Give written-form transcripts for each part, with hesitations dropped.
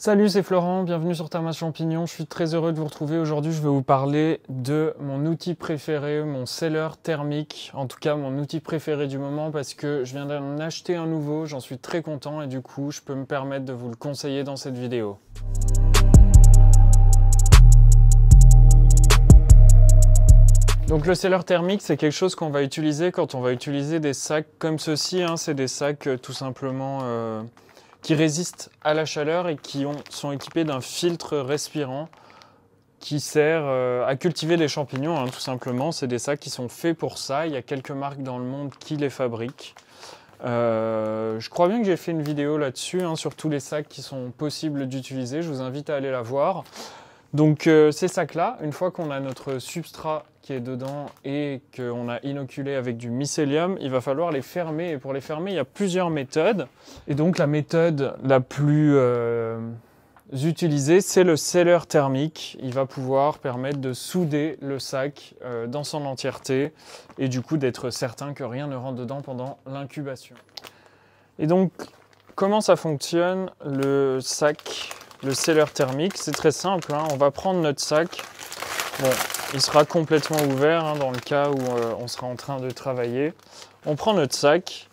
Salut, c'est Florent, bienvenue sur Thermas Champignon. Je suis très heureux de vous retrouver. Aujourd'hui, je vais vous parler de mon outil préféré, mon seller thermique. En tout cas, mon outil préféré du moment parce que je viens d'en acheter un nouveau. J'en suis très content et du coup, je peux me permettre de vous le conseiller dans cette vidéo. Donc le seller thermique, c'est quelque chose qu'on va utiliser quand on va utiliser des sacs comme ceci. C'est des sacs tout simplement qui résistent à la chaleur et qui sont équipés d'un filtre respirant qui sert à cultiver des champignons, tout simplement. C'est des sacs qui sont faits pour ça. Il y a quelques marques dans le monde qui les fabriquent. Je crois bien que j'ai fait une vidéo là-dessus, sur tous les sacs qui sont possibles d'utiliser. Je vous invite à aller la voir. Donc ces sacs-là, une fois qu'on a notre substrat qui est dedans et qu'on a inoculé avec du mycélium, il va falloir les fermer. Et pour les fermer, il y a plusieurs méthodes. Et donc la méthode la plus utilisée, c'est le seller thermique. Il va pouvoir permettre de souder le sac dans son entièreté et du coup d'être certain que rien ne rentre dedans pendant l'incubation. Et donc, comment ça fonctionne le sac? Le seller thermique, c'est très simple, on va prendre notre sac. Bon, il sera complètement ouvert dans le cas où on sera en train de travailler. On prend notre sac,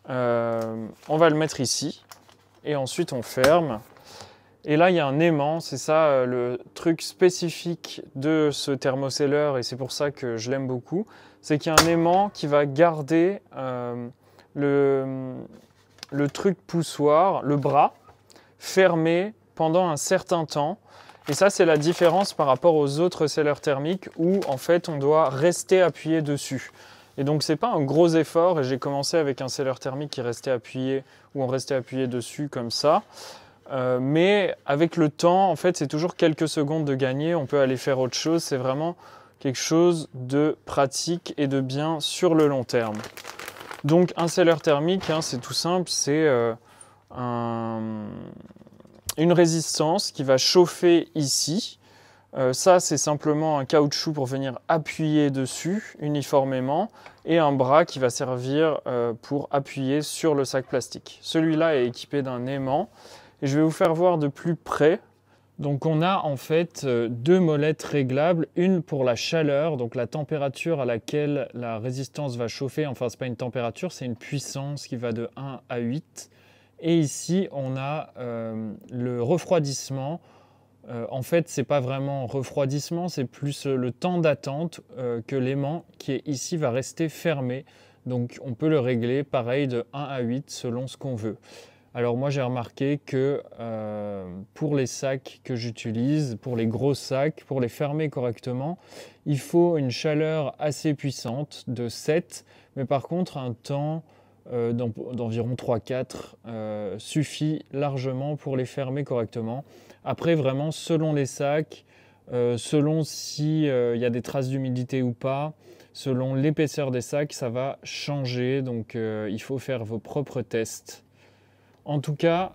on va le mettre ici et ensuite on ferme. Et là, il y a un aimant, c'est ça le truc spécifique de ce thermoseller et c'est pour ça que je l'aime beaucoup. C'est qu'il y a un aimant qui va garder le truc poussoir, le bras, fermé pendant un certain temps. Et ça, c'est la différence par rapport aux autres sellers thermiques où, en fait, on doit rester appuyé dessus. Et donc, c'est pas un gros effort. Et j'ai commencé avec un seller thermique qui restait appuyé, où on restait appuyé dessus comme ça. Mais avec le temps, en fait, c'est toujours quelques secondes de gagner. On peut aller faire autre chose. C'est vraiment quelque chose de pratique et de bien sur le long terme. Donc, un seller thermique, c'est tout simple. C'est une résistance qui va chauffer ici. Ça, c'est simplement un caoutchouc pour venir appuyer dessus uniformément et un bras qui va servir pour appuyer sur le sac plastique. Celui-là est équipé d'un aimant et je vais vous faire voir de plus près. Donc on a en fait deux molettes réglables, une pour la chaleur, donc la température à laquelle la résistance va chauffer. Enfin, c'est pas une température, c'est une puissance qui va de 1 à 8. Et ici, on a le refroidissement. En fait, ce n'est pas vraiment refroidissement, c'est plus le temps d'attente que l'aimant qui est ici va rester fermé. Donc, on peut le régler pareil de 1 à 8 selon ce qu'on veut. Alors moi, j'ai remarqué que pour les sacs que j'utilise, pour les gros sacs, pour les fermer correctement, il faut une chaleur assez puissante de 7, mais par contre, un temps d'environ 3-4 suffit largement pour les fermer correctement. Après, vraiment, selon les sacs, selon s'il y a des traces d'humidité ou pas, selon l'épaisseur des sacs, ça va changer. Donc, il faut faire vos propres tests. En tout cas,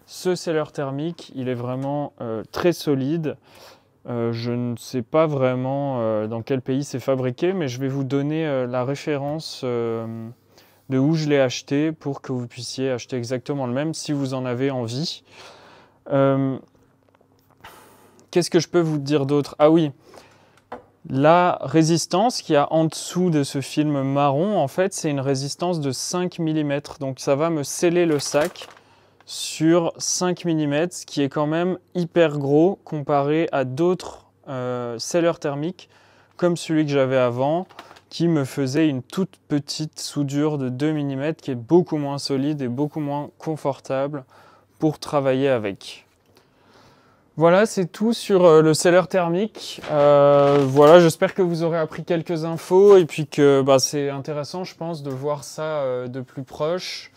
ce seller thermique, il est vraiment très solide. Je ne sais pas vraiment dans quel pays c'est fabriqué, mais je vais vous donner la référence de où je l'ai acheté pour que vous puissiez acheter exactement le même si vous en avez envie. Qu'est-ce que je peux vous dire d'autre? Ah oui, la résistance qu'il y a en dessous de ce film marron, en fait, c'est une résistance de 5 mm. Donc ça va me sceller le sac sur 5 mm, ce qui est quand même hyper gros comparé à d'autres sellers thermiques comme celui que j'avais avant, qui me faisait une toute petite soudure de 2 mm qui est beaucoup moins solide et beaucoup moins confortable pour travailler avec. Voilà, c'est tout sur le seller thermique. Voilà, j'espère que vous aurez appris quelques infos et puis que c'est intéressant, je pense, de voir ça de plus proche.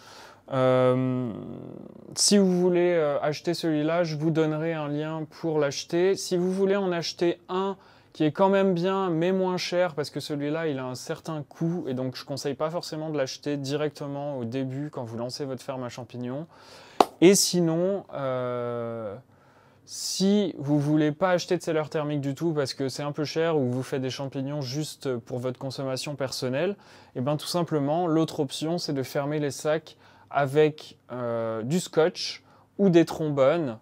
Si vous voulez acheter celui-là, je vous donnerai un lien pour l'acheter. Si vous voulez en acheter un qui est quand même bien, mais moins cher, parce que celui-là, il a un certain coût, et donc je ne conseille pas forcément de l'acheter directement au début, quand vous lancez votre ferme à champignons. Et sinon, si vous ne voulez pas acheter de seller thermique du tout, parce que c'est un peu cher, ou vous faites des champignons juste pour votre consommation personnelle, et bien tout simplement, l'autre option, c'est de fermer les sacs avec du scotch ou des trombones.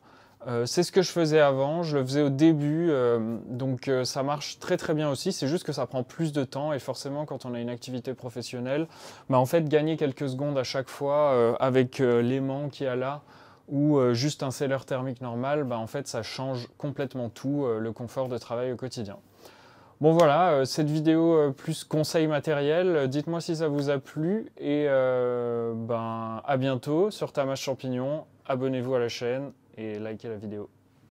C'est ce que je faisais avant, je le faisais au début, donc ça marche très très bien aussi, c'est juste que ça prend plus de temps et forcément quand on a une activité professionnelle, bah en fait gagner quelques secondes à chaque fois avec l'aimant qu'il y a là ou juste un seller thermique normal, bah en fait ça change complètement tout, le confort de travail au quotidien. Bon voilà, cette vidéo plus conseil matériel, dites-moi si ça vous a plu et ben, à bientôt sur Tamash Champignon, abonnez-vous à la chaîne et likez la vidéo.